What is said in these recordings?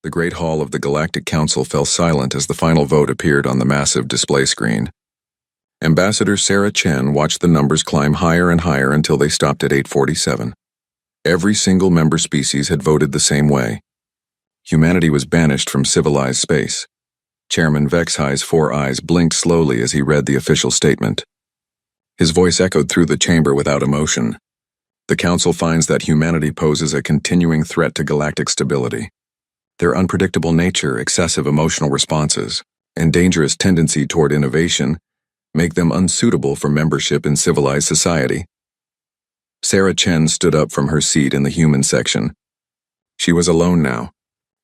The Great Hall of the Galactic Council fell silent as the final vote appeared on the massive display screen. Ambassador Sarah Chen watched the numbers climb higher and higher until they stopped at 847. Every single member species had voted the same way. Humanity was banished from civilized space. Chairman Vexhi's 4 eyes blinked slowly as he read the official statement. His voice echoed through the chamber without emotion. The Council finds that humanity poses a continuing threat to galactic stability. Their unpredictable nature, excessive emotional responses, and dangerous tendency toward innovation make them unsuitable for membership in civilized society. Sarah Chen stood up from her seat in the human section. She was alone now.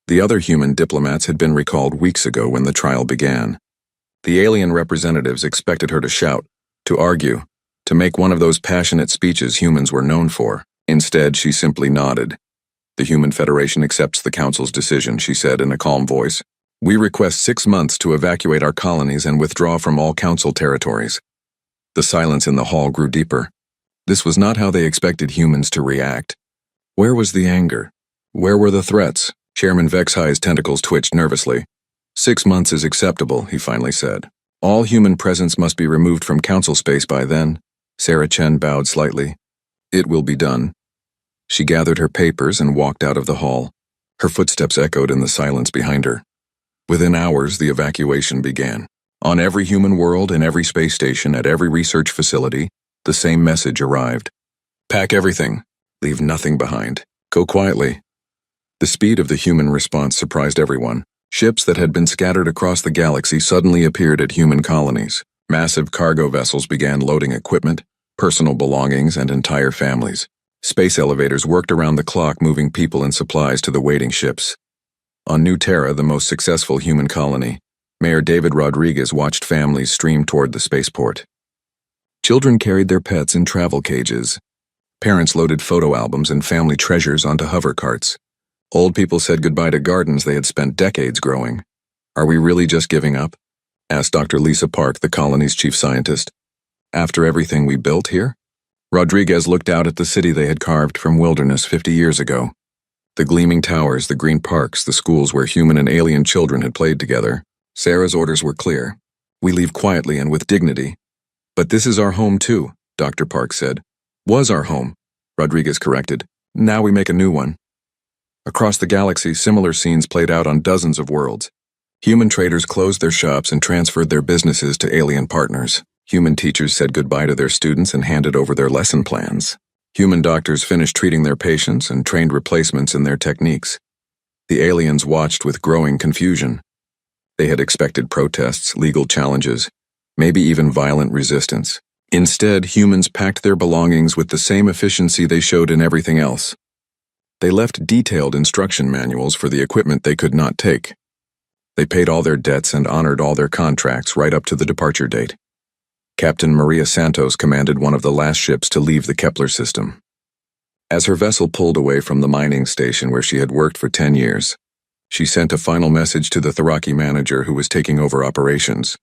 The other human diplomats had been recalled weeks ago when the trial began. The alien representatives expected her to shout, to argue, to make one of those passionate speeches humans were known for. Instead, she simply nodded. "The Human Federation accepts the Council's decision," she said in a calm voice. "We request 6 months to evacuate our colonies and withdraw from all Council territories." The silence in the hall grew deeper. This was not how they expected humans to react. Where was the anger? Where were the threats? Chairman Vexhi's tentacles twitched nervously. 6 months is acceptable, he finally said. All human presence must be removed from Council space by then. Sarah Chen bowed slightly. It will be done. She gathered her papers and walked out of the hall. Her footsteps echoed in the silence behind her. Within hours, the evacuation began. On every human world, in every space station, at every research facility, the same message arrived. Pack everything. Leave nothing behind. Go quietly. The speed of the human response surprised everyone. Ships that had been scattered across the galaxy suddenly appeared at human colonies. Massive cargo vessels began loading equipment, personal belongings, and entire families. Space elevators worked around the clock, moving people and supplies to the waiting ships. On New Terra, the most successful human colony, Mayor David Rodriguez watched families stream toward the spaceport. Children carried their pets in travel cages. Parents loaded photo albums and family treasures onto hover carts. Old people said goodbye to gardens they had spent decades growing. "Are we really just giving up?" asked Dr. Lisa Park, the colony's chief scientist. "After everything we built here?" Rodriguez looked out at the city they had carved from wilderness 50 years ago. The gleaming towers, the green parks, the schools where human and alien children had played together. Sarah's orders were clear. "We leave quietly and with dignity." "But this is our home too," Dr. Park said. "Was our home," Rodriguez corrected. "Now we make a new one." Across the galaxy, similar scenes played out on dozens of worlds. Human traders closed their shops and transferred their businesses to alien partners. Human teachers said goodbye to their students and handed over their lesson plans. Human doctors finished treating their patients and trained replacements in their techniques. The aliens watched with growing confusion. They had expected protests, legal challenges, maybe even violent resistance. Instead, humans packed their belongings with the same efficiency they showed in everything else. They left detailed instruction manuals for the equipment they could not take. They paid all their debts and honored all their contracts right up to the departure date. Captain Maria Santos commanded one of the last ships to leave the Kepler system. As her vessel pulled away from the mining station where she had worked for 10 years, she sent a final message to the Tharaki manager who was taking over operations.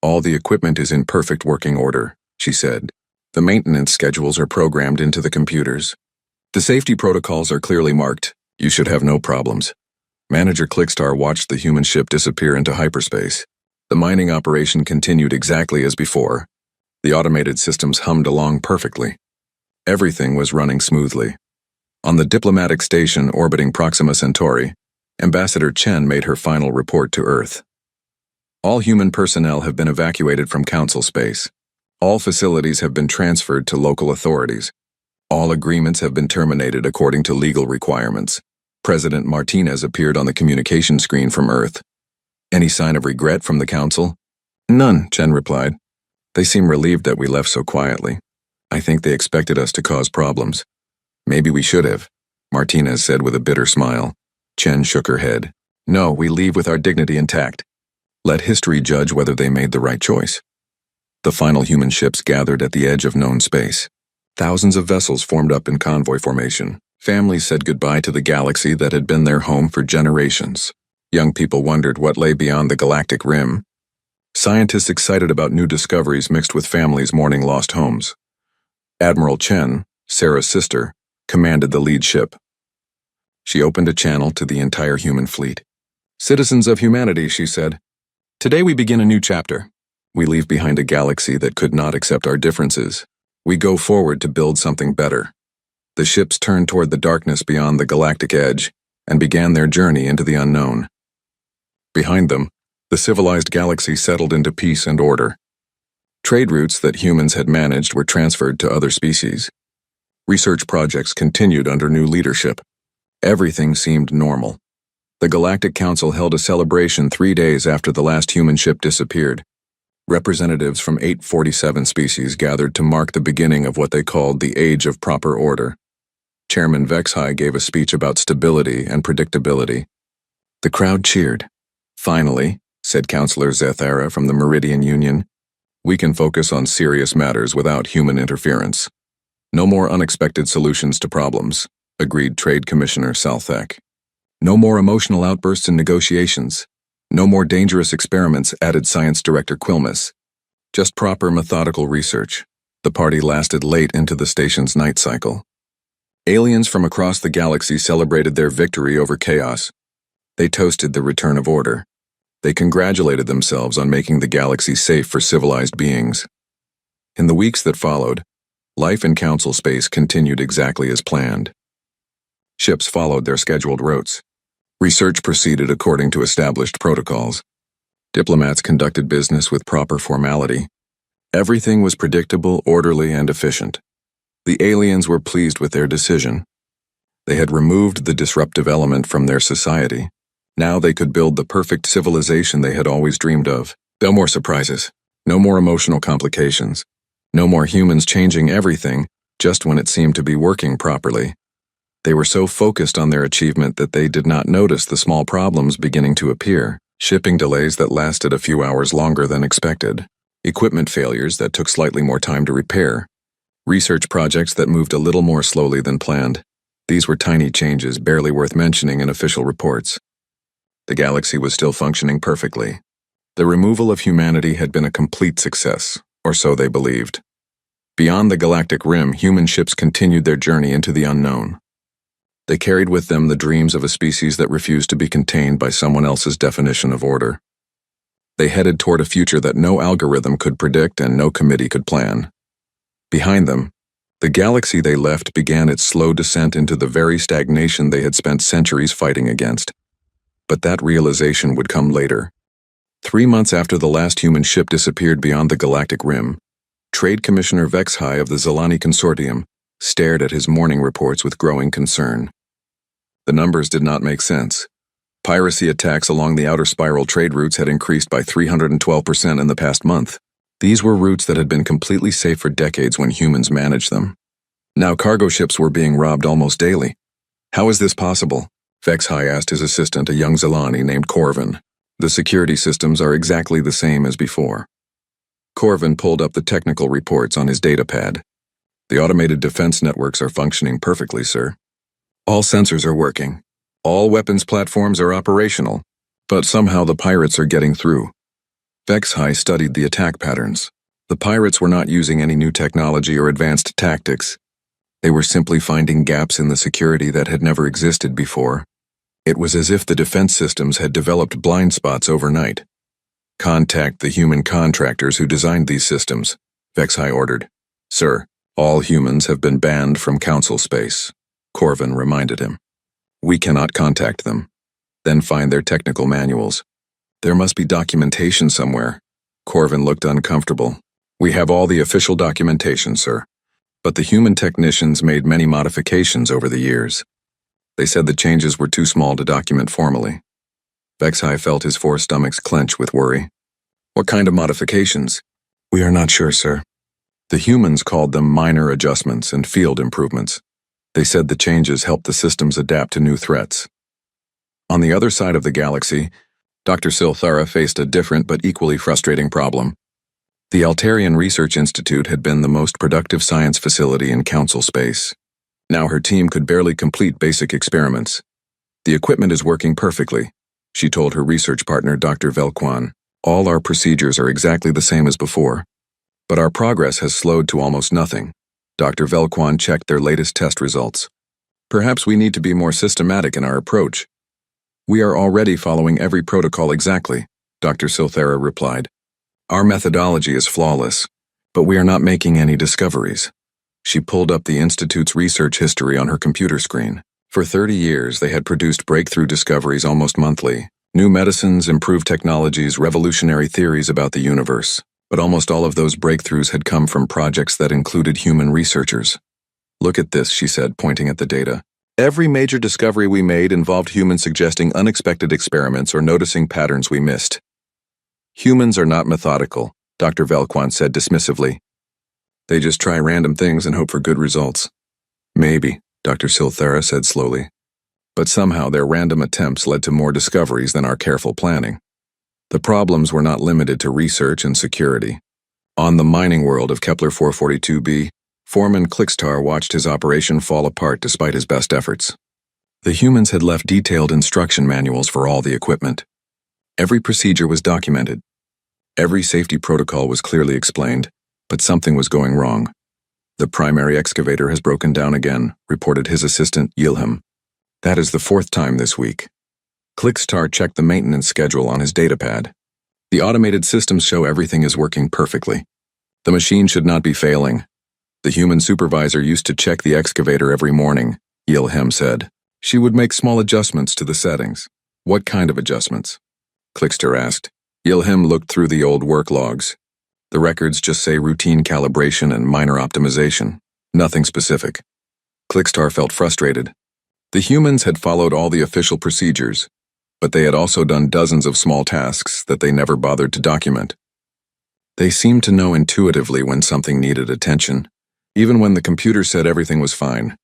"All the equipment is in perfect working order," she said. "The maintenance schedules are programmed into the computers. The safety protocols are clearly marked. You should have no problems." Manager Clickstar watched the human ship disappear into hyperspace. The mining operation continued exactly as before. The automated systems hummed along perfectly. Everything was running smoothly. On the diplomatic station orbiting Proxima Centauri, Ambassador Chen made her final report to Earth. "All human personnel have been evacuated from Council space. All facilities have been transferred to local authorities. All agreements have been terminated according to legal requirements." President Martinez appeared on the communication screen from Earth. "Any sign of regret from the Council?" "None," Chen replied. "They seem relieved that we left so quietly. I think they expected us to cause problems." "Maybe we should have," Martinez said with a bitter smile. Chen shook her head. "No, we leave with our dignity intact. Let history judge whether they made the right choice." The final human ships gathered at the edge of known space. Thousands of vessels formed up in convoy formation. Families said goodbye to the galaxy that had been their home for generations. Young people wondered what lay beyond the galactic rim. Scientists excited about new discoveries mixed with families mourning lost homes. Admiral Chen, Sarah's sister, commanded the lead ship. She opened a channel to the entire human fleet. Citizens of humanity, she said. Today we begin a new chapter. We leave behind a galaxy that could not accept our differences. We go forward to build something better. The ships turned toward the darkness beyond the galactic edge and began their journey into the unknown. Behind them, the civilized galaxy settled into peace and order. Trade routes that humans had managed were transferred to other species. Research projects continued under new leadership. Everything seemed normal. The Galactic Council held a celebration 3 days after the last human ship disappeared. Representatives from 847 species gathered to mark the beginning of what they called the Age of Proper Order. Chairman HFY gave a speech about stability and predictability. The crowd cheered. Finally, said Councillor Zethara from the Meridian Union, we can focus on serious matters without human interference. No more unexpected solutions to problems, agreed Trade Commissioner Salthek. No more emotional outbursts in negotiations. No more dangerous experiments, added Science Director Quilmes. Just proper methodical research. The party lasted late into the station's night cycle. Aliens from across the galaxy celebrated their victory over chaos. They toasted the return of order. They congratulated themselves on making the galaxy safe for civilized beings. In the weeks that followed, life in Council space continued exactly as planned. Ships followed their scheduled routes. Research proceeded according to established protocols. Diplomats conducted business with proper formality. Everything was predictable, orderly, and efficient. The aliens were pleased with their decision. They had removed the disruptive element from their society. Now they could build the perfect civilization they had always dreamed of. No more surprises. No more emotional complications. No more humans changing everything just when it seemed to be working properly. They were so focused on their achievement that they did not notice the small problems beginning to appear. Shipping delays that lasted a few hours longer than expected. Equipment failures that took slightly more time to repair. Research projects that moved a little more slowly than planned. These were tiny changes barely worth mentioning in official reports. The galaxy was still functioning perfectly. The removal of humanity had been a complete success, or so they believed. Beyond the galactic rim, human ships continued their journey into the unknown. They carried with them the dreams of a species that refused to be contained by someone else's definition of order. They headed toward a future that no algorithm could predict and no committee could plan. Behind them, the galaxy they left began its slow descent into the very stagnation they had spent centuries fighting against. But that realization would come later. 3 months after the last human ship disappeared beyond the galactic rim, Trade Commissioner HFY of the Zelani Consortium stared at his morning reports with growing concern. The numbers did not make sense. Piracy attacks along the outer spiral trade routes had increased by 312% in the past month. These were routes that had been completely safe for decades when humans managed them. Now cargo ships were being robbed almost daily. How is this possible? HFY asked his assistant, a young Zelani named Corvin. The security systems are exactly the same as before. Corvin pulled up the technical reports on his datapad. The automated defense networks are functioning perfectly, sir. All sensors are working. All weapons platforms are operational. But somehow the pirates are getting through. HFY studied the attack patterns. The pirates were not using any new technology or advanced tactics. They were simply finding gaps in the security that had never existed before. It was as if the defense systems had developed blind spots overnight. Contact the human contractors who designed these systems, HFY ordered. Sir, all humans have been banned from Council space, Corvin reminded him. We cannot contact them. Then find their technical manuals. There must be documentation somewhere. Corvin looked uncomfortable. We have all the official documentation, sir. But the human technicians made many modifications over the years. They said the changes were too small to document formally. HFY felt his 4 stomachs clench with worry. What kind of modifications? We are not sure, sir. The humans called them minor adjustments and field improvements. They said the changes helped the systems adapt to new threats. On the other side of the galaxy, Dr. Silthara faced a different but equally frustrating problem. The Altarian Research Institute had been the most productive science facility in Council space. Now her team could barely complete basic experiments. The equipment is working perfectly, she told her research partner Dr. Velquan. All our procedures are exactly the same as before. But our progress has slowed to almost nothing. Dr. Velquan checked their latest test results. Perhaps we need to be more systematic in our approach. We are already following every protocol exactly, Dr. Silthera replied. Our methodology is flawless, but we are not making any discoveries. She pulled up the Institute's research history on her computer screen. For 30 years, they had produced breakthrough discoveries almost monthly. New medicines, improved technologies, revolutionary theories about the universe. But almost all of those breakthroughs had come from projects that included human researchers. Look at this, she said, pointing at the data. Every major discovery we made involved humans suggesting unexpected experiments or noticing patterns we missed. Humans are not methodical, Dr. Velquan said dismissively. They just try random things and hope for good results. Maybe, Dr. Silthera said slowly. But somehow their random attempts led to more discoveries than our careful planning. The problems were not limited to research and security. On the mining world of Kepler 442b, Foreman Clickstar watched his operation fall apart despite his best efforts. The humans had left detailed instruction manuals for all the equipment. Every procedure was documented. Every safety protocol was clearly explained, but something was going wrong. The primary excavator has broken down again, reported his assistant, Yilham. That is the 4th time this week. Clickstar checked the maintenance schedule on his datapad. The automated systems show everything is working perfectly. The machine should not be failing. The human supervisor used to check the excavator every morning, Yilham said. She would make small adjustments to the settings. What kind of adjustments? Clickstar asked. Yilham looked through the old work logs. The records just say routine calibration and minor optimization. Nothing specific. Clickstar felt frustrated. The humans had followed all the official procedures, but they had also done dozens of small tasks that they never bothered to document. They seemed to know intuitively when something needed attention, even when the computer said everything was fine.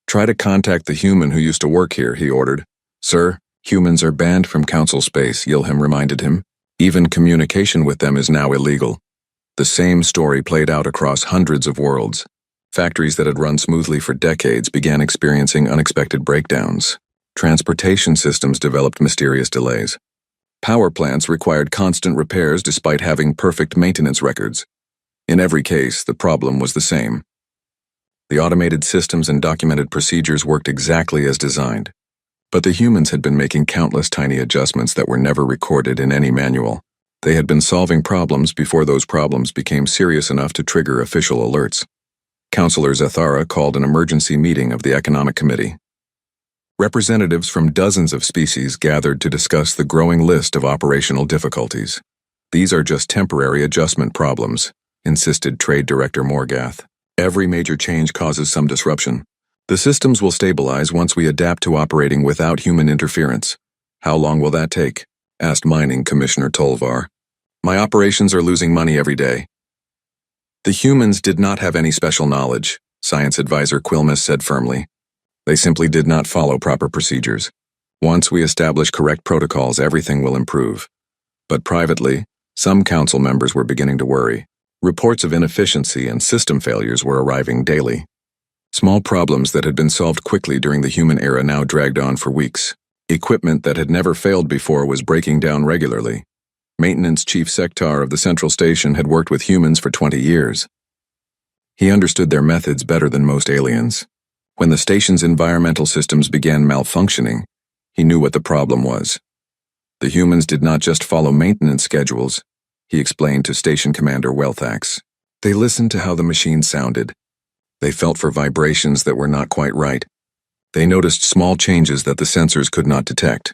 Try to contact the human who used to work here, he ordered. Sir, humans are banned from council space, Yilham reminded him. Even communication with them is now illegal. The same story played out across hundreds of worlds. Factories that had run smoothly for decades began experiencing unexpected breakdowns. Transportation systems developed mysterious delays. Power plants required constant repairs despite having perfect maintenance records. In every case, the problem was the same. The automated systems and documented procedures worked exactly as designed. But the humans had been making countless tiny adjustments that were never recorded in any manual. They had been solving problems before those problems became serious enough to trigger official alerts. Councillor Zathara called an emergency meeting of the Economic Committee. Representatives from dozens of species gathered to discuss the growing list of operational difficulties. These are just temporary adjustment problems, insisted Trade Director Morgath. Every major change causes some disruption. The systems will stabilize once we adapt to operating without human interference. How long will that take? Asked Mining Commissioner Tolvar. My operations are losing money every day. The humans did not have any special knowledge, Science Advisor Quilmes said firmly. They simply did not follow proper procedures. Once we establish correct protocols, everything will improve. But privately, some council members were beginning to worry. Reports of inefficiency and system failures were arriving daily. Small problems that had been solved quickly during the human era now dragged on for weeks. Equipment that had never failed before was breaking down regularly. Maintenance Chief Sektar of the Central Station had worked with humans for 20 years. He understood their methods better than most aliens. When the station's environmental systems began malfunctioning, he knew what the problem was. The humans did not just follow maintenance schedules, he explained to Station Commander Welthax. They listened to how the machine sounded. They felt for vibrations that were not quite right. They noticed small changes that the sensors could not detect.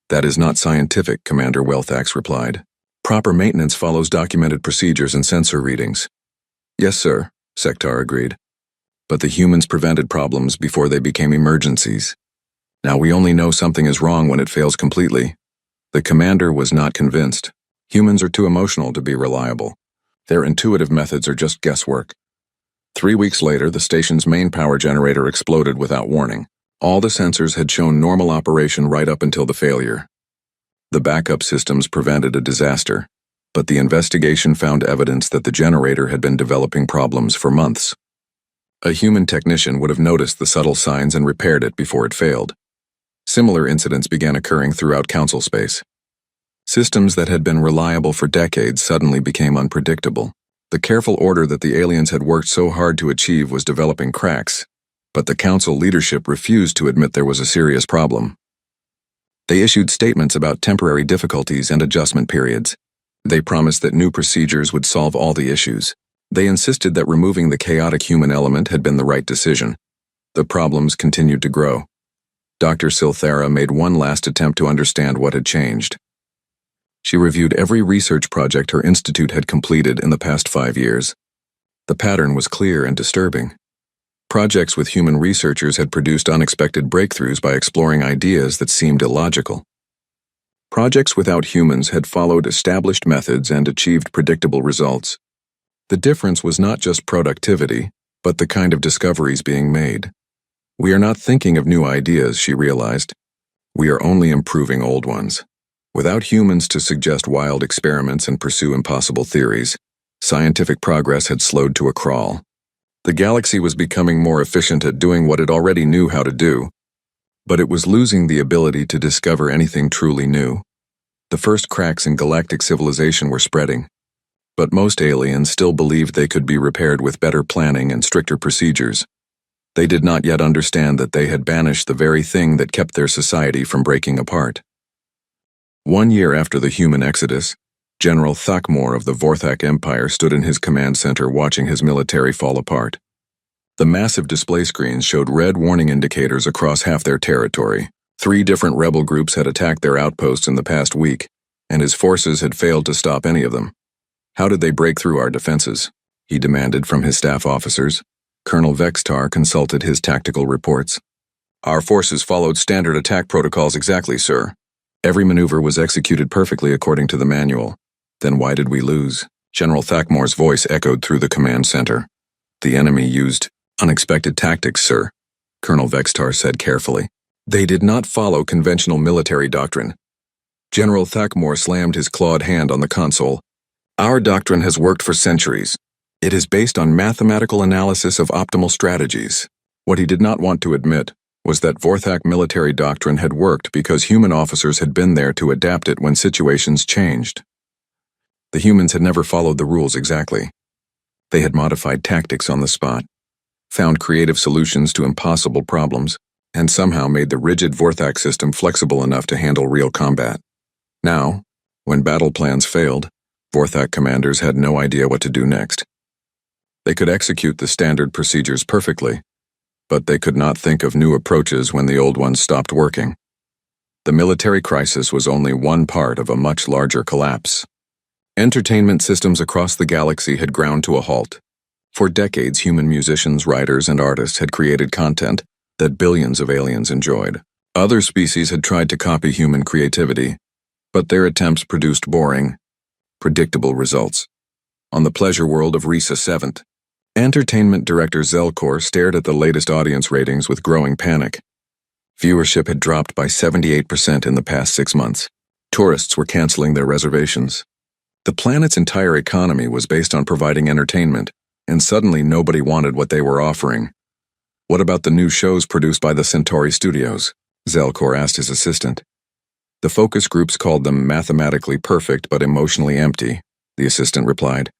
That is not scientific, Commander Welthax replied. Proper maintenance follows documented procedures and sensor readings. Yes, sir, Sektar agreed. But the humans prevented problems before they became emergencies. Now we only know something is wrong when it fails completely. The commander was not convinced. Humans are too emotional to be reliable. Their intuitive methods are just guesswork. 3 weeks later, the station's main power generator exploded without warning. All the sensors had shown normal operation right up until the failure. The backup systems prevented a disaster, but the investigation found evidence that the generator had been developing problems for months. A human technician would have noticed the subtle signs and repaired it before it failed. Similar incidents began occurring throughout council space. Systems that had been reliable for decades suddenly became unpredictable. The careful order that the aliens had worked so hard to achieve was developing cracks, but the council leadership refused to admit there was a serious problem. They issued statements about temporary difficulties and adjustment periods. They promised that new procedures would solve all the issues. They insisted that removing the chaotic human element had been the right decision. The problems continued to grow. Dr. Silthera made one last attempt to understand what had changed. She reviewed every research project her institute had completed in the past 5 years. The pattern was clear and disturbing. Projects with human researchers had produced unexpected breakthroughs by exploring ideas that seemed illogical. Projects without humans had followed established methods and achieved predictable results. The difference was not just productivity, but the kind of discoveries being made. We are not thinking of new ideas, she realized. We are only improving old ones. Without humans to suggest wild experiments and pursue impossible theories, scientific progress had slowed to a crawl. The galaxy was becoming more efficient at doing what it already knew how to do, but it was losing the ability to discover anything truly new. The first cracks in galactic civilization were spreading, but most aliens still believed they could be repaired with better planning and stricter procedures. They did not yet understand that they had banished the very thing that kept their society from breaking apart. 1 year after the human exodus, General Thakmor of the Vorthak Empire stood in his command center watching his military fall apart. The massive display screens showed red warning indicators across half their territory. 3 different rebel groups had attacked their outposts in the past week, and his forces had failed to stop any of them. How did they break through our defenses? He demanded from his staff officers. Colonel Vextar consulted his tactical reports. Our forces followed standard attack protocols exactly, sir. Every maneuver was executed perfectly according to the manual. Then why did we lose? General Thakmor's voice echoed through the command center. The enemy used unexpected tactics, sir, Colonel Vextar said carefully. They did not follow conventional military doctrine. General Thakmor slammed his clawed hand on the console. Our doctrine has worked for centuries. It is based on mathematical analysis of optimal strategies. What he did not want to admit was that Vorthak military doctrine had worked because human officers had been there to adapt it when situations changed. The humans had never followed the rules exactly. They had modified tactics on the spot, found creative solutions to impossible problems, and somehow made the rigid Vorthak system flexible enough to handle real combat. Now, when battle plans failed, Vorthak commanders had no idea what to do next. They could execute the standard procedures perfectly, but they could not think of new approaches when the old ones stopped working. The military crisis was only one part of a much larger collapse. Entertainment systems across the galaxy had ground to a halt. For decades, human musicians, writers, and artists had created content that billions of aliens enjoyed. Other species had tried to copy human creativity, but their attempts produced boring, predictable results. On the pleasure world of Risa 7th, entertainment director Zelkor stared at the latest audience ratings with growing panic. Viewership had dropped by 78% in the past 6 months. Tourists were canceling their reservations. The planet's entire economy was based on providing entertainment, and suddenly nobody wanted what they were offering. What about the new shows produced by the Centauri Studios? Zelkor asked his assistant. The focus groups called them mathematically perfect but emotionally empty, the assistant replied.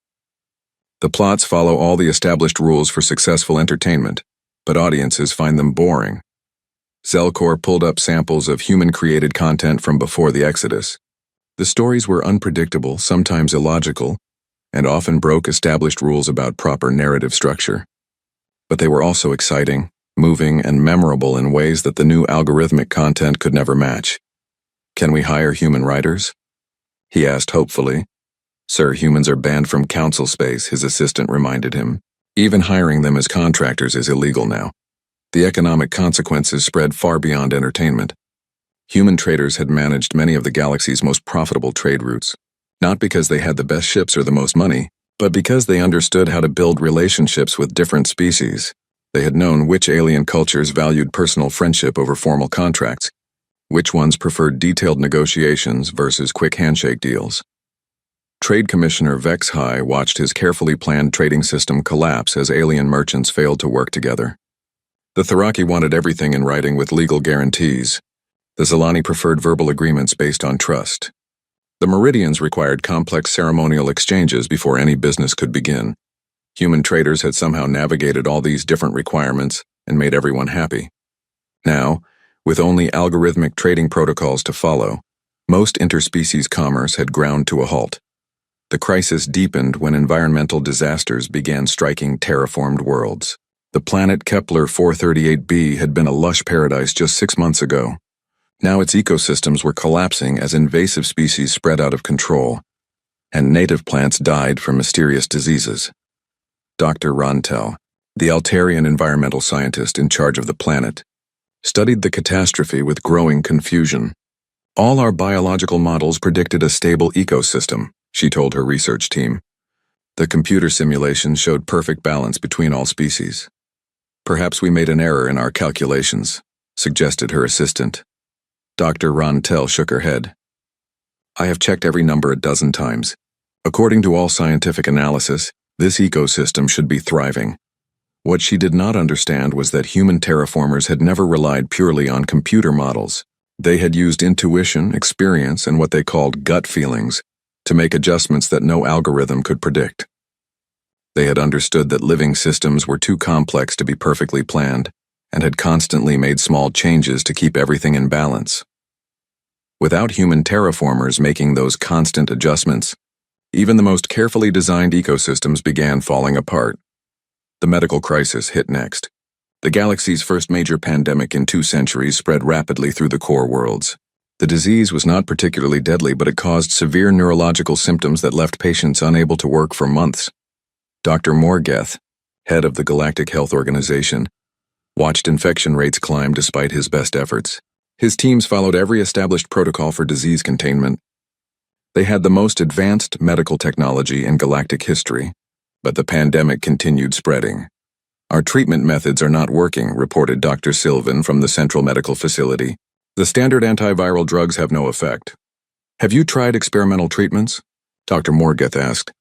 The plots follow all the established rules for successful entertainment, but audiences find them boring. Zelkor pulled up samples of human-created content from before the Exodus. The stories were unpredictable, sometimes illogical, and often broke established rules about proper narrative structure. But they were also exciting, moving, and memorable in ways that the new algorithmic content could never match. Can we hire human writers? He asked hopefully. Sir, humans are banned from council space, his assistant reminded him. Even hiring them as contractors is illegal now. The economic consequences spread far beyond entertainment. Human traders had managed many of the galaxy's most profitable trade routes, not because they had the best ships or the most money, but because they understood how to build relationships with different species. They had known which alien cultures valued personal friendship over formal contracts, which ones preferred detailed negotiations versus quick handshake deals. Trade Commissioner Vex-High watched his carefully planned trading system collapse as alien merchants failed to work together. The Tharaki wanted everything in writing with legal guarantees. The Zalani preferred verbal agreements based on trust. The Meridians required complex ceremonial exchanges before any business could begin. Human traders had somehow navigated all these different requirements and made everyone happy. Now, With only algorithmic trading protocols to follow, most interspecies commerce had ground to a halt. The crisis deepened when environmental disasters began striking terraformed worlds. The planet Kepler 438b had been a lush paradise just 6 months ago. Now its ecosystems were collapsing as invasive species spread out of control, and native plants died from mysterious diseases. Dr. Rontel, the Altarian environmental scientist in charge of the planet, studied the catastrophe with growing confusion. All our biological models predicted a stable ecosystem, she told her research team. The computer simulations showed perfect balance between all species. Perhaps we made an error in our calculations, suggested her assistant. Dr. Rontel shook her head. I have checked every number a dozen times. According to all scientific analysis, this ecosystem should be thriving. What she did not understand was that human terraformers had never relied purely on computer models. They had used intuition, experience, and what they called gut feelings to make adjustments that no algorithm could predict. They had understood that living systems were too complex to be perfectly planned and had constantly made small changes to keep everything in balance. Without human terraformers making those constant adjustments, even the most carefully designed ecosystems began falling apart. The medical crisis hit next. The galaxy's first major pandemic in 2 centuries spread rapidly through the core worlds. The disease was not particularly deadly, but it caused severe neurological symptoms that left patients unable to work for months. Dr. Morgeth, head of the Galactic Health Organization, watched infection rates climb despite his best efforts. His teams followed every established protocol for disease containment. They had the most advanced medical technology in galactic history, but the pandemic continued spreading. Our treatment methods are not working, reported Dr. Sylvan from the Central Medical Facility. The standard antiviral drugs have no effect. Have you tried experimental treatments? Dr. Morgeth asked.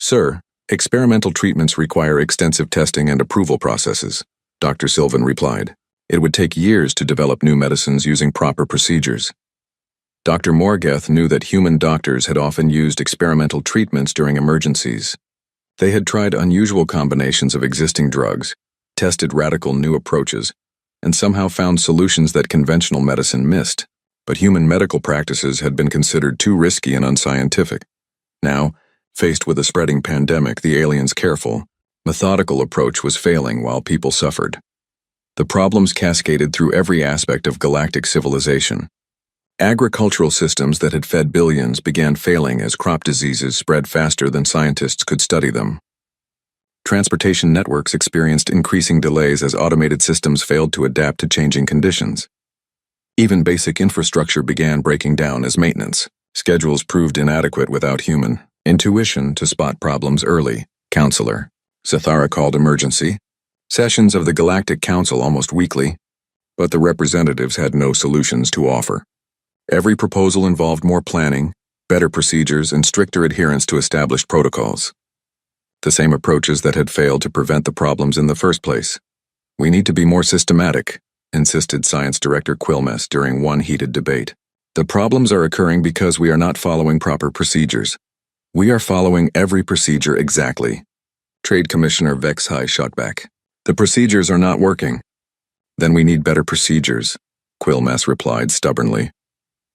Sir, experimental treatments require extensive testing and approval processes, Dr. Sylvan replied. It would take years to develop new medicines using proper procedures. Dr. Morgeth knew that human doctors had often used experimental treatments during emergencies. They had tried unusual combinations of existing drugs, tested radical new approaches, and somehow found solutions that conventional medicine missed. But human medical practices had been considered too risky and unscientific. Now, faced with a spreading pandemic, the aliens' careful, methodical approach was failing while people suffered. The problems cascaded through every aspect of galactic civilization. Agricultural systems that had fed billions began failing as crop diseases spread faster than scientists could study them. Transportation networks experienced increasing delays as automated systems failed to adapt to changing conditions. Even basic infrastructure began breaking down as maintenance schedules proved inadequate without human intuition to spot problems early. Counselor Zathara called emergency sessions of the Galactic Council almost weekly, but the representatives had no solutions to offer. Every proposal involved more planning, better procedures, and stricter adherence to established protocols. The same approaches that had failed to prevent the problems in the first place. We need to be more systematic, insisted Science Director Quilmes during one heated debate. The problems are occurring because we are not following proper procedures. We are following every procedure exactly. Trade Commissioner Vexhai shot back. The procedures are not working. Then we need better procedures, Quilmes replied stubbornly.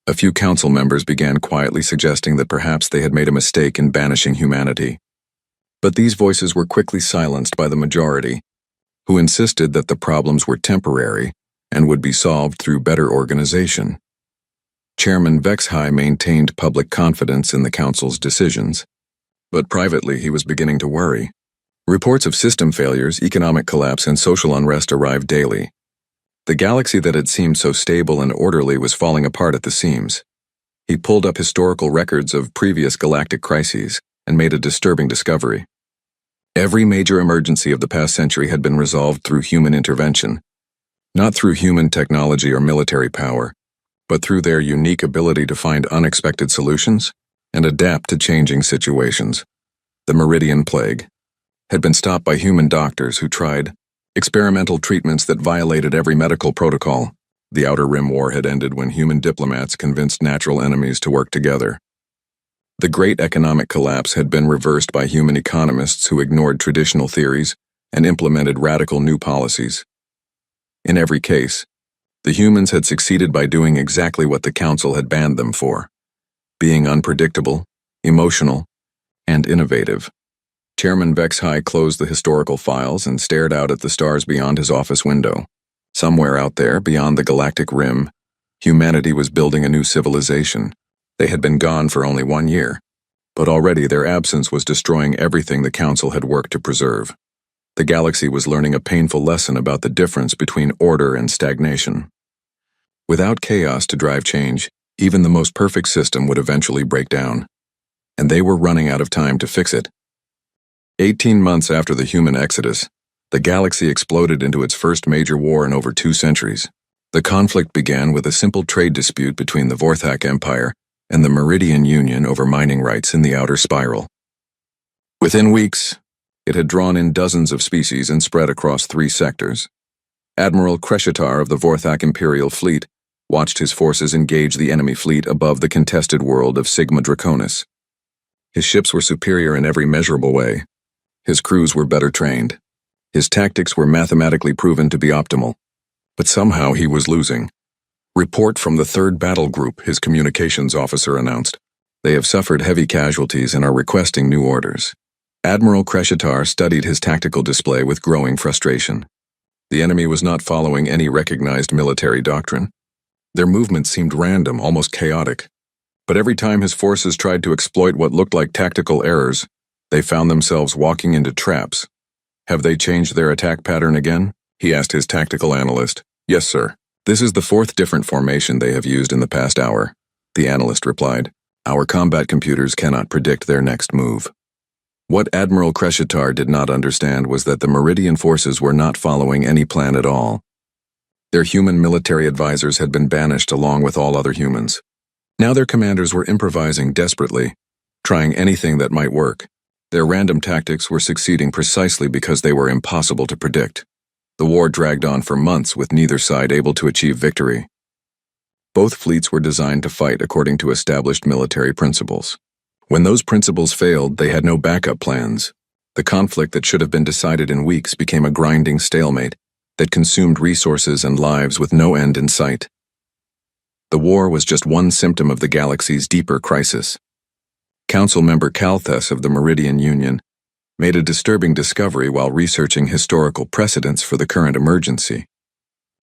A few council members began quietly suggesting that perhaps they had made a mistake in banishing humanity. But these voices were quickly silenced by the majority, who insisted that the problems were temporary and would be solved through better organization. Chairman Vexhai maintained public confidence in the council's decisions, but privately he was beginning to worry. Reports of system failures, economic collapse, and social unrest arrived daily. The galaxy that had seemed so stable and orderly was falling apart at the seams. He pulled up historical records of previous galactic crises and made a disturbing discovery. Every major emergency of the past century had been resolved through human intervention, not through human technology or military power, but through their unique ability to find unexpected solutions and adapt to changing situations. The Meridian Plague had been stopped by human doctors who tried experimental treatments that violated every medical protocol. The Outer Rim War had ended when human diplomats convinced natural enemies to work together. The great economic collapse had been reversed by human economists who ignored traditional theories and implemented radical new policies. In every case, The humans had succeeded by doing exactly what the Council had banned them for: being unpredictable, emotional, and innovative. Chairman Vex High closed the historical files and stared out at the stars beyond his office window. Somewhere out there, beyond the galactic rim, humanity was building a new civilization. They had been gone for only 1 year, but already their absence was destroying everything the Council had worked to preserve. The galaxy was learning a painful lesson about the difference between order and stagnation. Without chaos to drive change, even the most perfect system would eventually break down, and they were running out of time to fix it. 18 months after the human exodus, the galaxy exploded into its first major war in over 2 centuries. The conflict began with a simple trade dispute between the Vorthak Empire and the Meridian Union over mining rights in the outer spiral. Within weeks, it had drawn in dozens of species and spread across 3 sectors. Admiral Kreshitar of the Vorthak Imperial Fleet watched his forces engage the enemy fleet above the contested world of Sigma Draconis. His ships were superior in every measurable way. His crews were better trained. His tactics were mathematically proven to be optimal. But somehow he was losing. "Report from the 3rd Battle Group," his communications officer announced. "They have suffered heavy casualties and are requesting new orders." Admiral Kreshitar studied his tactical display with growing frustration. The enemy was not following any recognized military doctrine. Their movements seemed random, almost chaotic. But every time his forces tried to exploit what looked like tactical errors, they found themselves walking into traps. "Have they changed their attack pattern again?" he asked his tactical analyst. "Yes, sir. This is the 4th different formation they have used in the past hour," the analyst replied. "Our combat computers cannot predict their next move." What Admiral Kreshitar did not understand was that the Meridian forces were not following any plan at all. Their human military advisors had been banished along with all other humans. Now their commanders were improvising desperately, trying anything that might work. Their random tactics were succeeding precisely because they were impossible to predict. The war dragged on for months with neither side able to achieve victory. Both fleets were designed to fight according to established military principles. When those principles failed, they had no backup plans. The conflict that should have been decided in weeks became a grinding stalemate that consumed resources and lives with no end in sight. The war was just one symptom of the galaxy's deeper crisis. Council member Kalthes of the Meridian Union made a disturbing discovery while researching historical precedents for the current emergency.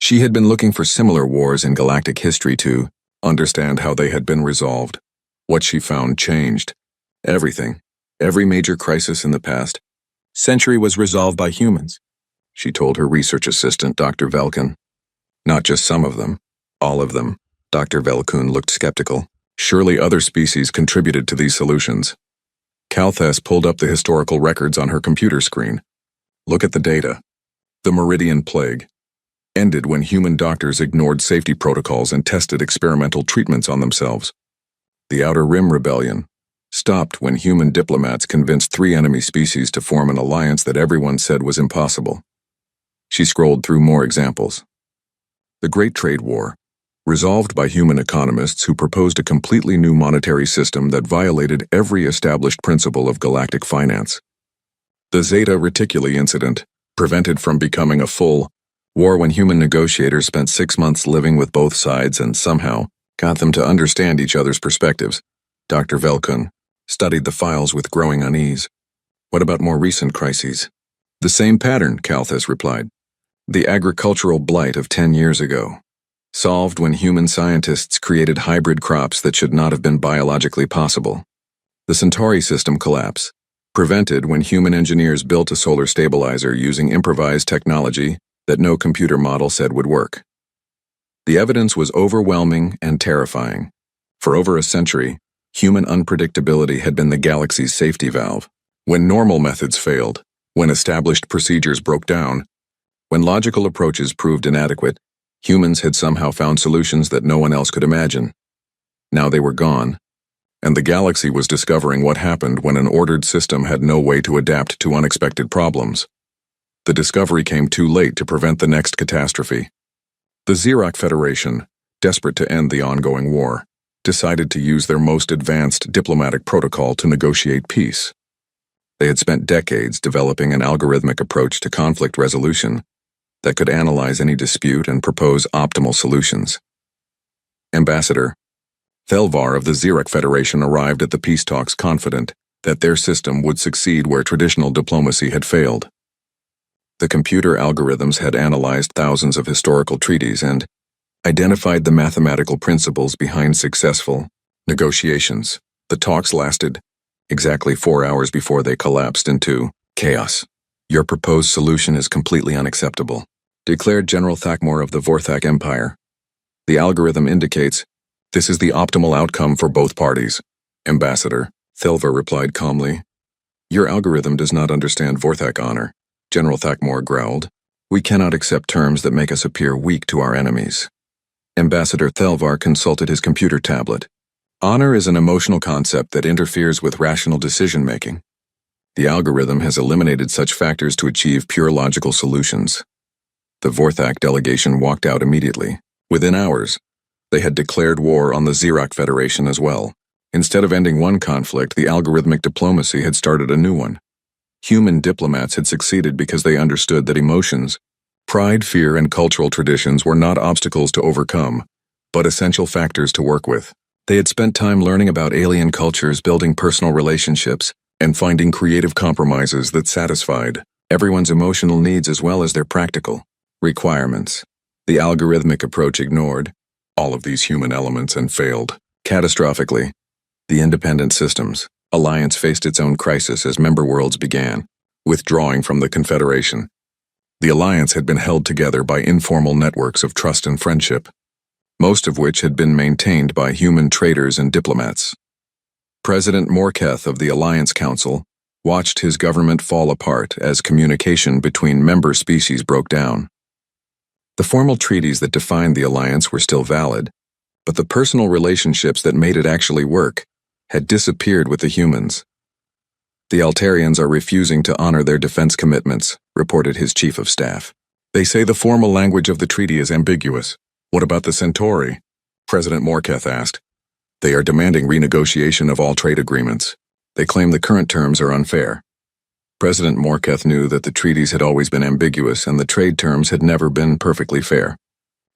She had been looking for similar wars in galactic history to understand how they had been resolved. What she found changed everything. Every major crisis in the past century was resolved by humans, she told her research assistant, Dr. Velkun. "Not just some of them, all of them." Dr. Velkun looked skeptical. "Surely other species contributed to these solutions." Kalthes pulled up the historical records on her computer screen. "Look at the data. The Meridian Plague ended when human doctors ignored safety protocols and tested experimental treatments on themselves. The Outer Rim Rebellion stopped when human diplomats convinced 3 enemy species to form an alliance that everyone said was impossible." She scrolled through more examples. The Great Trade War, resolved by human economists who proposed a completely new monetary system that violated every established principle of galactic finance. The Zeta Reticuli incident, prevented from becoming a full war when human negotiators spent 6 months living with both sides and somehow got them to understand each other's perspectives. Dr. Velkun studied the files with growing unease. "What about more recent crises?" "The same pattern," Kalthes replied. "The agricultural blight of 10 years ago. Solved when human scientists created hybrid crops that should not have been biologically possible. The Centauri system collapse. Prevented when human engineers built a solar stabilizer using improvised technology that no computer model said would work. The evidence was overwhelming and terrifying. For over a century, human unpredictability had been the galaxy's safety valve. When normal methods failed, when established procedures broke down, when logical approaches proved inadequate, humans had somehow found solutions that no one else could imagine. Now they were gone, and the galaxy was discovering what happened when an ordered system had no way to adapt to unexpected problems. The discovery came too late to prevent the next catastrophe. The Xerox Federation, desperate to end the ongoing war, decided to use their most advanced diplomatic protocol to negotiate peace. They had spent decades developing an algorithmic approach to conflict resolution, that could analyze any dispute and propose optimal solutions. Ambassador Thelvar of the Xeric Federation arrived at the peace talks confident that their system would succeed where traditional diplomacy had failed. The computer algorithms had analyzed thousands of historical treaties and identified the mathematical principles behind successful negotiations. The talks lasted exactly 4 hours before they collapsed into chaos. Your proposed solution is completely unacceptable, declared General Thakmor of the Vorthak Empire. The algorithm indicates this is the optimal outcome for both parties. Ambassador Thelvar replied calmly. Your algorithm does not understand Vorthak honor, General Thakmor growled. We cannot accept terms that make us appear weak to our enemies. Ambassador Thelvar consulted his computer tablet. Honor is an emotional concept that interferes with rational decision-making. The algorithm has eliminated such factors to achieve pure logical solutions. The Vorthak delegation walked out immediately. Within hours, they had declared war on the Xeric Federation as well. Instead of ending one conflict, the algorithmic diplomacy had started a new one. Human diplomats had succeeded because they understood that emotions, pride, fear, and cultural traditions were not obstacles to overcome, but essential factors to work with. They had spent time learning about alien cultures, building personal relationships, and finding creative compromises that satisfied everyone's emotional needs as well as their practical requirements. The algorithmic approach ignored all of these human elements and failed catastrophically. The independent systems alliance faced its own crisis as member worlds began withdrawing from the Confederation. The alliance had been held together by informal networks of trust and friendship, most of which had been maintained by human traders and diplomats. President Morketh of the Alliance Council watched his government fall apart as communication between member species broke down. The formal treaties that defined the alliance were still valid, but the personal relationships that made it actually work had disappeared with the humans. The Altarians are refusing to honor their defense commitments, reported his chief of staff. They say the formal language of the treaty is ambiguous. What about the Centauri? President Morketh asked. They are demanding renegotiation of all trade agreements. They claim the current terms are unfair. President Morketh knew that the treaties had always been ambiguous and the trade terms had never been perfectly fair.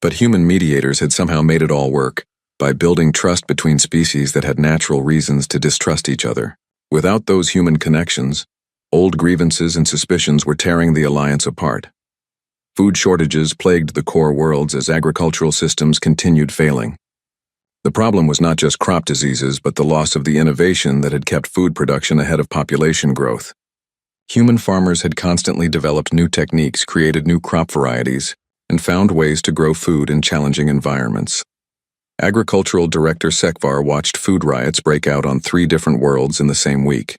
But human mediators had somehow made it all work by building trust between species that had natural reasons to distrust each other. Without those human connections, old grievances and suspicions were tearing the alliance apart. Food shortages plagued the core worlds as agricultural systems continued failing. The problem was not just crop diseases, but the loss of the innovation that had kept food production ahead of population growth. Human farmers had constantly developed new techniques, created new crop varieties, and found ways to grow food in challenging environments. Agricultural Director Sekvar watched food riots break out on 3 different worlds in the same week.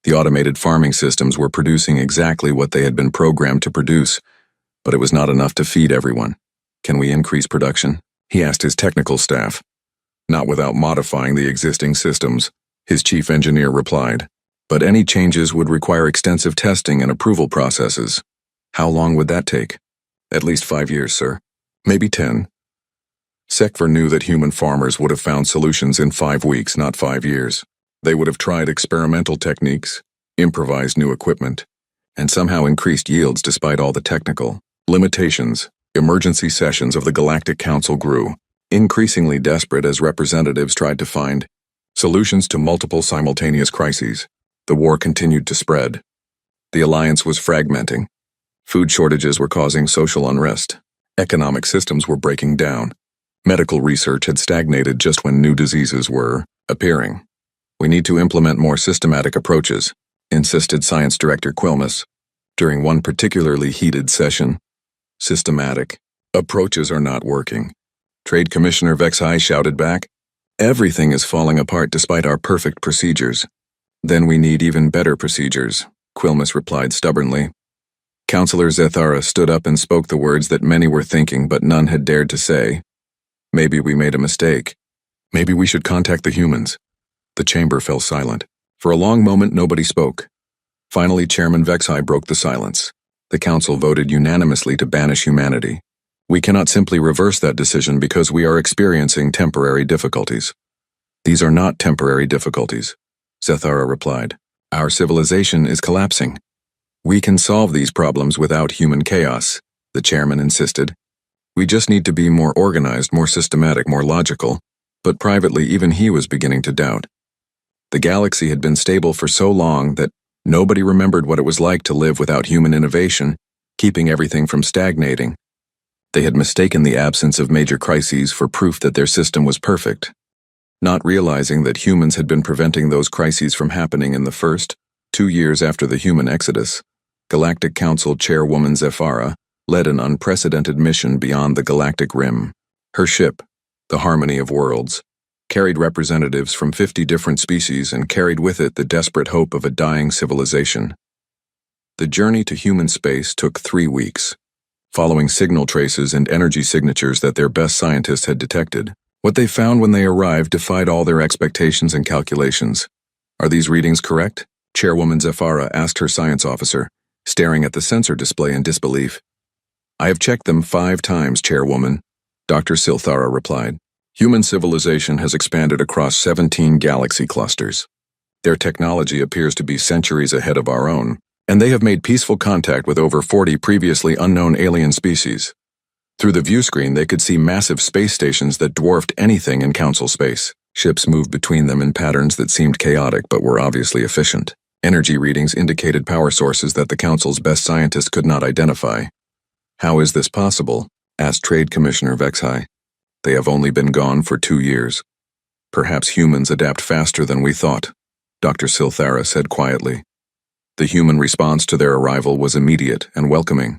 The automated farming systems were producing exactly what they had been programmed to produce, but it was not enough to feed everyone. Can we increase production? He asked his technical staff. Not without modifying the existing systems, his chief engineer replied. But any changes would require extensive testing and approval processes. How long would that take? At least 5 years, sir. Maybe 10. Sekvar knew that human farmers would have found solutions in 5 weeks, not 5 years. They would have tried experimental techniques, improvised new equipment, and somehow increased yields despite all the technical limitations. Emergency sessions of the Galactic Council grew, increasingly desperate as representatives tried to find solutions to multiple simultaneous crises. The war continued to spread. The alliance was fragmenting. Food shortages were causing social unrest. Economic systems were breaking down. Medical research had stagnated just when new diseases were appearing. We need to implement more systematic approaches, insisted Science Director Quilmus. During one particularly heated session, systematic approaches are not working. Trade Commissioner Vexai shouted back, everything is falling apart despite our perfect procedures. Then we need even better procedures, Quilmus replied stubbornly. Councillor Zethara stood up and spoke the words that many were thinking but none had dared to say. Maybe we made a mistake. Maybe we should contact the humans. The chamber fell silent. For a long moment nobody spoke. Finally, Chairman Vexai broke the silence. The council voted unanimously to banish humanity. We cannot simply reverse that decision because we are experiencing temporary difficulties. These are not temporary difficulties, Zethara replied. Our civilization is collapsing. We can solve these problems without human chaos. the chairman insisted. We just need to be more organized, more systematic, more logical. But privately, even he was beginning to doubt. The galaxy had been stable for so long that nobody remembered what it was like to live without human innovation, keeping everything from stagnating. They had mistaken the absence of major crises for proof that their system was perfect, not realizing that humans had been preventing those crises from happening in the first 2 years after the human exodus. Galactic Council Chairwoman Zephyra led an unprecedented mission beyond the galactic rim. Her ship, the Harmony of Worlds, carried representatives from 50 different species and carried with it the desperate hope of a dying civilization. The journey to human space took 3 weeks, following signal traces and energy signatures that their best scientists had detected. What they found when they arrived defied all their expectations and calculations. Are these readings correct? Chairwoman Zephyra asked her science officer, staring at the sensor display in disbelief. I have checked them 5 times, Chairwoman, Dr. Silthara replied. Human civilization has expanded across 17 galaxy clusters. Their technology appears to be centuries ahead of our own, and they have made peaceful contact with over 40 previously unknown alien species. Through the view screen, they could see massive space stations that dwarfed anything in Council space. Ships moved between them in patterns that seemed chaotic but were obviously efficient. Energy readings indicated power sources that the Council's best scientists could not identify. How is this possible? Asked Trade Commissioner Vexhai. They have only been gone for 2 years. Perhaps humans adapt faster than we thought, Dr. Silthara said quietly. The human response to their arrival was immediate and welcoming.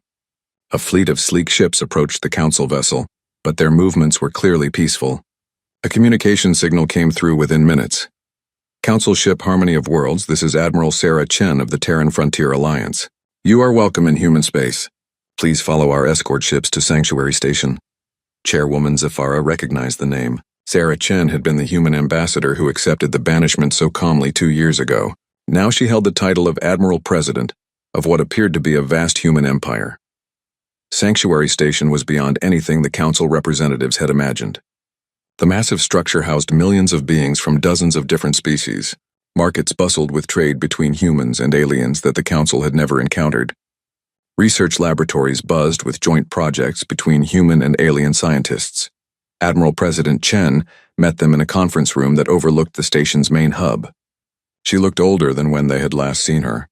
A fleet of sleek ships approached the Council vessel, but their movements were clearly peaceful. A communication signal came through within minutes. Council ship Harmony of Worlds, this is Admiral Sarah Chen of the Terran Frontier Alliance. You are welcome in human space. Please follow our escort ships to Sanctuary Station. Chairwoman Zephyra recognized the name. Sarah Chen had been the human ambassador who accepted the banishment so calmly 2 years ago. Now she held the title of Admiral President of what appeared to be a vast human empire. Sanctuary Station was beyond anything the Council representatives had imagined. The massive structure housed millions of beings from dozens of different species. Markets bustled with trade between humans and aliens that the Council had never encountered. Research laboratories buzzed with joint projects between human and alien scientists. Admiral President Chen met them in a conference room that overlooked the station's main hub. She looked older than when they had last seen her,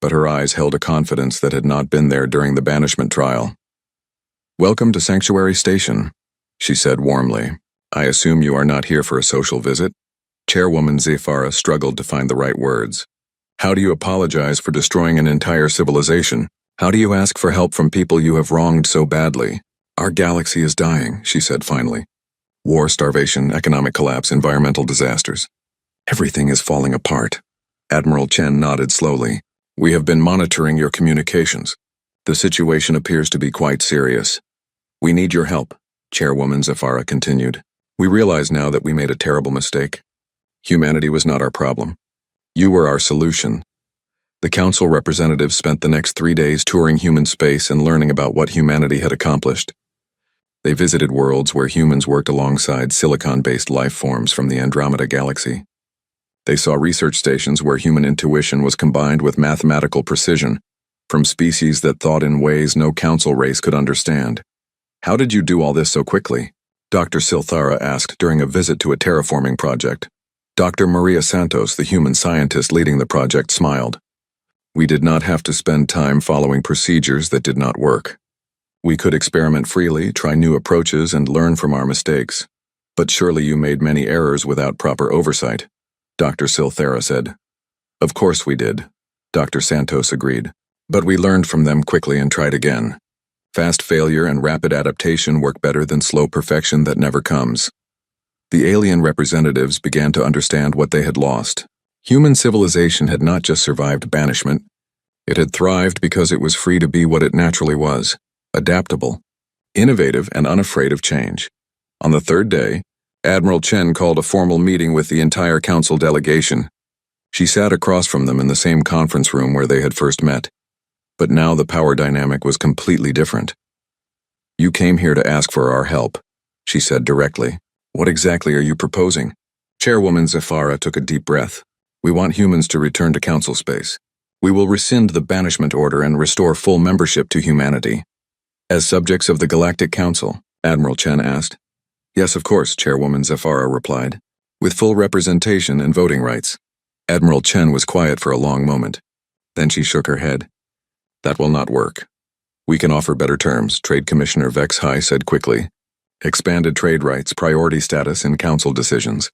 but her eyes held a confidence that had not been there during the banishment trial. Welcome to Sanctuary Station, she said warmly. I assume you are not here for a social visit? Chairwoman Zephyra struggled to find the right words. How do you apologize for destroying an entire civilization? How do you ask for help from people you have wronged so badly? Our galaxy is dying, she said finally. War, starvation, economic collapse, environmental disasters. Everything is falling apart. Admiral Chen nodded slowly. We have been monitoring your communications. The situation appears to be quite serious. We need your help, Chairwoman Zephyra continued. We realize now that we made a terrible mistake. Humanity was not our problem. You were our solution. The Council representatives spent the next 3 days touring human space and learning about what humanity had accomplished. They visited worlds where humans worked alongside silicon-based life forms from the Andromeda galaxy. They saw research stations where human intuition was combined with mathematical precision, from species that thought in ways no Council race could understand. How did you do all this so quickly? Dr. Silthara asked during a visit to a terraforming project. Dr. Maria Santos, the human scientist leading the project, smiled. We did not have to spend time following procedures that did not work. We could experiment freely, try new approaches, and learn from our mistakes. But surely you made many errors without proper oversight, Dr. Silthara said. Of course we did, Dr. Santos agreed. But we learned from them quickly and tried again. Fast failure and rapid adaptation work better than slow perfection that never comes. The alien representatives began to understand what they had lost. Human civilization had not just survived banishment. It had thrived because it was free to be what it naturally was, adaptable, innovative, and unafraid of change. On the 3rd day, Admiral Chen called a formal meeting with the entire Council delegation. She sat across from them in the same conference room where they had first met. But now the power dynamic was completely different. You came here to ask for our help, she said directly. What exactly are you proposing? Chairwoman Zephyra took a deep breath. We want humans to return to Council space. We will rescind the banishment order and restore full membership to humanity. As subjects of the Galactic Council, Admiral Chen asked. Yes, of course, Chairwoman Zafara replied. With full representation and voting rights. Admiral Chen was quiet for a long moment. Then she shook her head. That will not work. We can offer better terms, Trade Commissioner Vex High said quickly. Expanded trade rights, priority status in council decisions.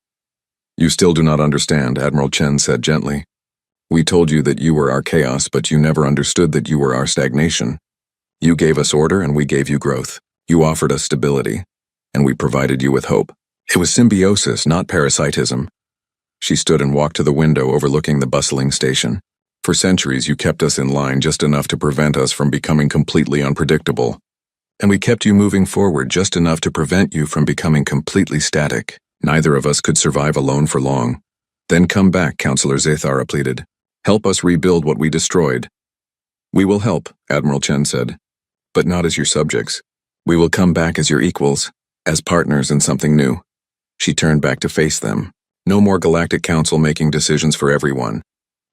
You still do not understand, Admiral Chen said gently. We told you that you were our chaos, but you never understood that you were our stagnation. You gave us order and we gave you growth. You offered us stability, and we provided you with hope. It was symbiosis, not parasitism. She stood and walked to the window overlooking the bustling station. For centuries you kept us in line just enough to prevent us from becoming completely unpredictable. And we kept you moving forward just enough to prevent you from becoming completely static. Neither of us could survive alone for long. Then come back, Counselor Zathara pleaded. Help us rebuild what we destroyed. We will help, Admiral Chen said. But not as your subjects. We will come back as your equals, as partners in something new. She turned back to face them. No more Galactic Council making decisions for everyone.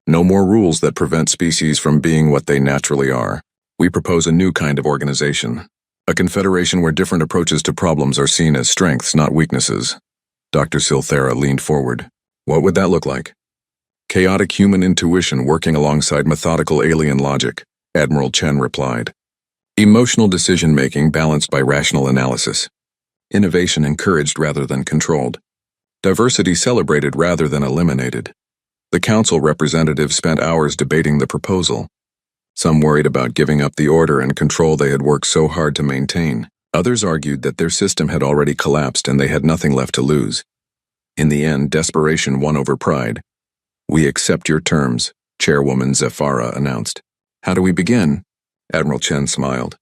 No more rules that prevent species from being what they naturally are. We propose a new kind of organization. A confederation where different approaches to problems are seen as strengths, not weaknesses. Dr. Silthera leaned forward. What would that look like? Chaotic human intuition working alongside methodical alien logic, Admiral Chen replied. Emotional decision-making balanced by rational analysis. Innovation encouraged rather than controlled. Diversity celebrated rather than eliminated. The council representatives spent hours debating the proposal. Some worried about giving up the order and control they had worked so hard to maintain. Others argued that their system had already collapsed and they had nothing left to lose. In the end, desperation won over pride. We accept your terms, Chairwoman Zafara announced. How do we begin? Admiral Chen smiled.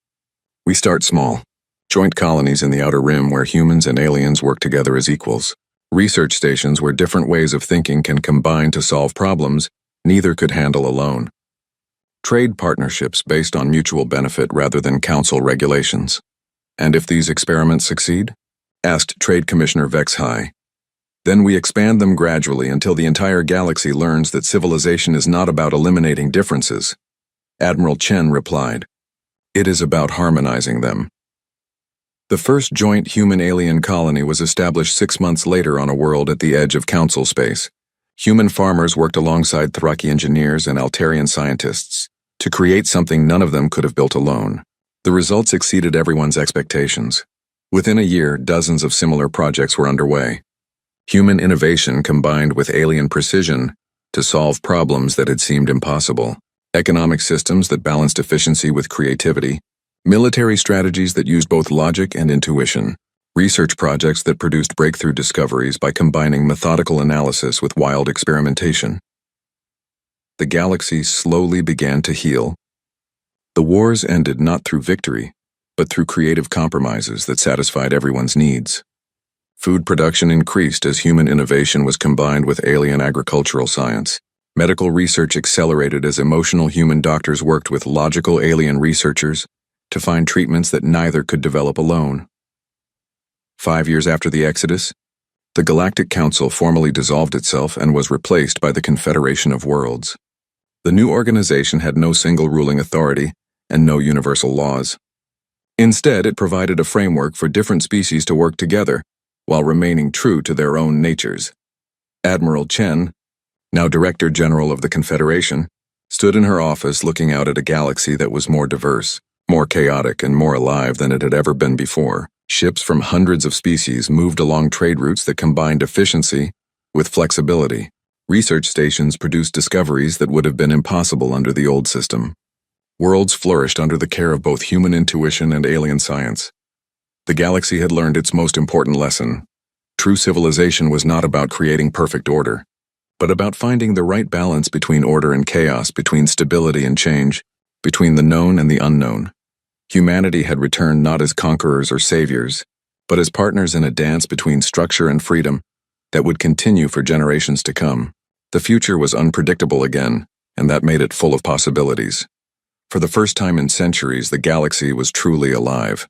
We start small. Joint colonies in the Outer Rim where humans and aliens work together as equals. Research stations where different ways of thinking can combine to solve problems neither could handle alone. Trade partnerships based on mutual benefit rather than council regulations. And if these experiments succeed? Asked Trade Commissioner Vex High. Then we expand them gradually until the entire galaxy learns that civilization is not about eliminating differences. Admiral Chen replied. It is about harmonizing them. The first joint human-alien colony was established 6 months later on a world at the edge of council space. Human farmers worked alongside Thraki engineers and Altarian scientists to create something none of them could have built alone. The results exceeded everyone's expectations. Within a year, dozens of similar projects were underway. Human innovation combined with alien precision to solve problems that had seemed impossible. Economic systems that balanced efficiency with creativity. Military strategies that used both logic and intuition. Research projects that produced breakthrough discoveries by combining methodical analysis with wild experimentation. The galaxy slowly began to heal. The wars ended not through victory, but through creative compromises that satisfied everyone's needs. Food production increased as human innovation was combined with alien agricultural science. Medical research accelerated as emotional human doctors worked with logical alien researchers to find treatments that neither could develop alone. 5 years after the Exodus, the Galactic Council formally dissolved itself and was replaced by the Confederation of Worlds. The new organization had no single ruling authority and no universal laws. Instead, it provided a framework for different species to work together while remaining true to their own natures. Admiral Chen, now Director General of the Confederation, stood in her office looking out at a galaxy that was more diverse, more chaotic, and more alive than it had ever been before. Ships from hundreds of species moved along trade routes that combined efficiency with flexibility. Research stations produced discoveries that would have been impossible under the old system. Worlds flourished under the care of both human intuition and alien science. The galaxy had learned its most important lesson. True civilization was not about creating perfect order, but about finding the right balance between order and chaos, between stability and change, between the known and the unknown. Humanity had returned not as conquerors or saviors, but as partners in a dance between structure and freedom that would continue for generations to come. The future was unpredictable again, and that made it full of possibilities. For the first time in centuries, the galaxy was truly alive.